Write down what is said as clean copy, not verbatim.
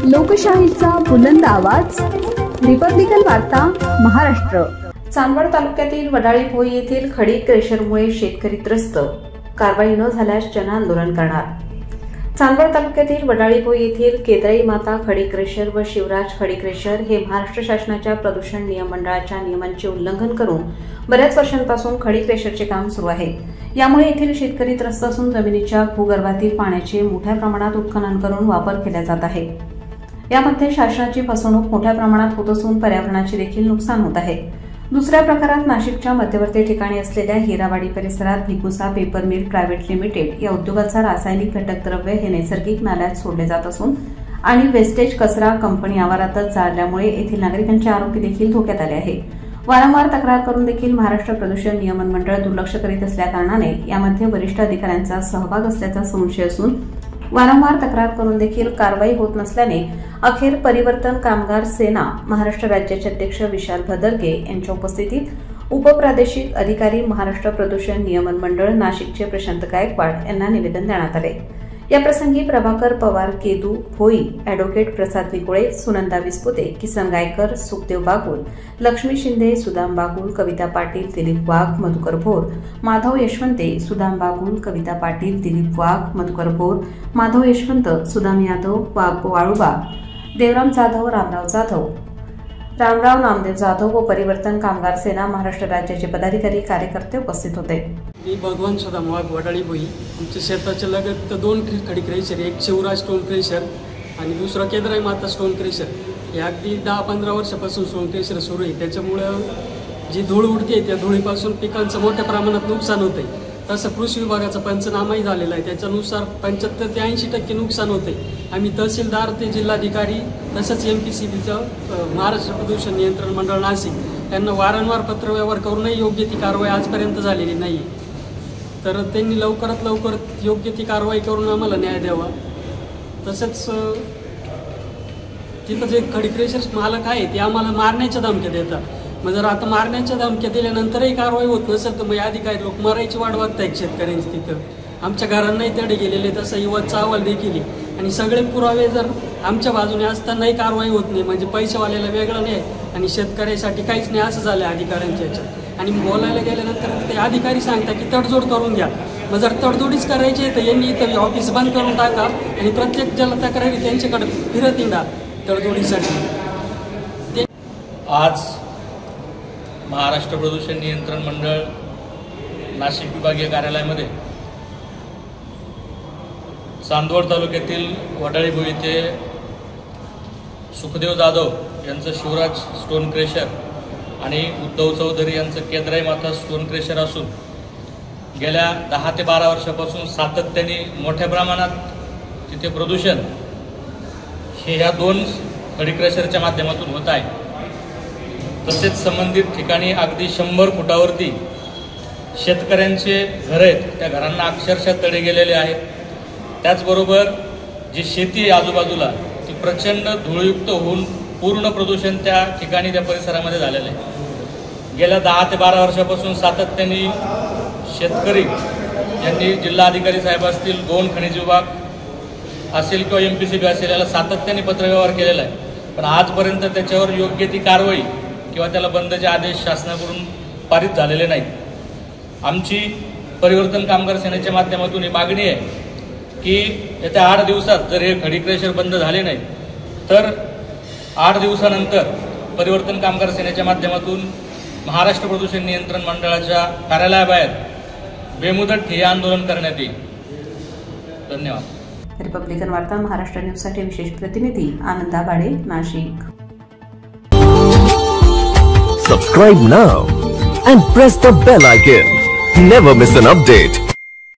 लोकशाहीचा बुलंद आवाज, रिपब्लिकन वार्ता महाराष्ट्र। चांदवड तालुक्यातील वडाळी भोई येथील खडी क्रेशरमुळे शेतकरी त्रस्त, कारवाई न झाल्यास जनआंदोलन करणार। चांदवड तालुक्यातील वडाळी भोई येथील केदराई माता खडी क्रेशर व शिवराज खडी क्रेशर हे महाराष्ट्र शासनाच्या प्रदूषण नियम मंडळाच्या नियमांचे उल्लंघन करून बऱ्याच वर्षांपासून खडी क्रेशरचे काम सुरू आहे। यामुळे येथील शेतकरी त्रस्त असून जमिनीच्या भूगर्भातील पाण्याचे मोठ्या प्रमाणात उत्खनन करून वापर केला जात आहे। यामध्ये शासनाची फसवणूक मोठ्या प्रमाणात होत असून पर्यावरणाचे देखील नुकसान होत आहे। दुसऱ्या प्रकारात नाशिकच्या मध्यवर्ती ठिकाणी असलेल्या हिरावाडी परिसरात Bhikusa paper mill private limited या उद्योगाचा रासायनिक घटक द्रव्य हे नैसर्गिक नाल्यात सोडले जात असून आणि वेस्टेज कचरा कंपनी आवारातच जाळल्यामुळे येथील नागरिकांचे आरोग्य देखील धोक्यात आले आहे। वारंवार तक्रार करून देखील महाराष्ट्र प्रदूषण नियमन मंडळ दुर्लक्ष करीत असल्याकारणाने यामध्ये वरिष्ठ अधिकाऱ्यांचा सहभाग असल्याचा संशय असून वारंवार तक्रार करून देखील कारवाई होत नसल्याने अखेर परिवर्तन कामगार सेना महाराष्ट्र राज्याचे अध्यक्ष विशाल भदरगे यांच्या उपस्थितीत उपप्रादेशिक अधिकारी महाराष्ट्र प्रदूषण नियमन मंडळ नाशिकचे प्रशांत गायकवाड यांना निवेदन देण्यात आले। याप्रसंगी प्रभाकर पवार केदू भोई, ॲडव्होकेट प्रसाद निकोळे, सुनंदा विस्पुते, किसन गायकर, सुखदेव बागुल, लक्ष्मी शिंदे, सुदाम बागुल, कविता पाटील, दिलीप वाघ, मधुकर भोर, माधव यशवंते, सुदाम बागुल, कविता पाटील, दिलीप वाघ, मधुकर भोर, माधव यशवंत, सुदाम यादव, वाळुबा, देवराम जाधव, रामराव नामदेव जाधव व परिवर्तन कामगार सेना महाराष्ट्र राज्याचे पदाधिकारी कार्यकर्ते उपस्थित होते। मी भगवान सुदाम वाघ, वडाळी भोई। आमच्या शेताच्या लगत 2 खडी क्रेशर, एक शिवराज स्टोन क्रेशर आणि दुसरा केदराई माता स्टोन क्रेशर। हे अगदी 10-15 वर्षापासून स्टोन क्रेशर सुरू आहे। त्याच्यामुळं जी धूळ उडते त्या धुळीपासून पिकांचं मोठ्या प्रमाणात नुकसान होते। तसं कृषी विभागाचा पंचनामाही झालेला आहे, त्याच्यानुसार 75 ते 80% नुकसान होते। आम्ही तहसीलदार ते जिल्हाधिकारी तसंच MPCBचं महाराष्ट्र प्रदूषण नियंत्रण मंडळ नाशिक यांना वारंवार पत्रव्यवहार करूनही योग्य ती कारवाई आजपर्यंत झालेली नाही। तर त्यांनी लवकरात लवकर योग्य ती कारवाई करून आम्हाला न्याय द्यावा। तसंच तिथं जे खडी क्रेशर्स मालक आहे ते आम्हाला मारण्याच्या धमक्या देतात। मग जर आता मारण्याच्या धमक्या दिल्यानंतरही कारवाई होत नसेल तर मग अधिकारी लोक मरायची वाट बघतायत शेतकऱ्यांची। तिथं आमच्या घरांनाही तडे गेलेले, तसं युवतचा अहवाल देखील आणि सगळे पुरावे जर आमच्या बाजूने असतानाही कारवाई होत नाही म्हणजे पैसेवाल्याला वेगळं नाही आणि शेतकऱ्यासाठी काहीच नाही असं झालं अधिकाऱ्यांच्या याच्यात। आणि बोलायला गेल्यानंतर ते अधिकारी सांगतात की तडजोड करून घ्या। मग जर तडजोडीच करायची आहे तर यांनी इथं ऑफिस बंद करून टाका आणि प्रत्येक ज्याला तक्रारी त्यांच्याकडे फिरत येणार तडजोडीसाठी। आज महाराष्ट्र प्रदूषण नियंत्रण मंडळ नाशिक विभागीय कार्यालयामध्ये चांदवड तालुक्यातील वडाळी भोई येथे सुखदेव जाधव यांचं शिवराज स्टोन क्रेशर आणि उद्धव चौधरी यांचं केदराई माता स्टोन क्रेशर असून गेल्या 10 ते 12 वर्षापासून सातत्याने मोठ्या प्रमाणात तिथे प्रदूषण हे ह्या 2 खडी क्रेशरच्या माध्यमातून होत आहे। तसेच संबंधित ठिकाणी अगदी 100 फुटावरती शेतकऱ्यांचे घर आहेत, त्या घरांना अक्षरशः तडे गेलेले आहेत। त्याचबरोबर जी शेती आहे आजूबाजूला ती प्रचंड धूळयुक्त होऊन पूर्ण प्रदूषण त्या ठिकाणी त्या परिसरामध्ये झालेलं आहे। गेल्या 10 ते 12 वर्षापासून सातत्याने शेतकरी यांनी जिल्हाधिकारी साहेब असतील, 2 खनिज विभाग असेल किंवा MPCB असेल याला सातत्याने पत्रव्यवहार केलेला आहे, पण आजपर्यंत त्याच्यावर योग्य ती कारवाई किंवा त्याला बंदचे आदेश शासनाकडून पारित झालेले नाहीत। आमची परिवर्तन कामगार सेनेच्या माध्यमातून ही मागणी आहे की येत्या 8 दिवसात जर हे खडी क्रेशर बंद झाले नाही तर 8 दिवसानंतर परिवर्तन कामगार सेनेच्या माध्यमातून महाराष्ट्र प्रदूषण नियंत्रण मंडळाच्या कार्यालयाबाहेर बेमुदत ठिय्या आंदोलन करण्यात येईल। धन्यवाद। रिपब्लिकन वार्ता महाराष्ट्र न्यूजसाठी विशेष प्रतिनिधी आनंदा बाडे, Nashik. Subscribe now and press the bell icon. Never miss an update.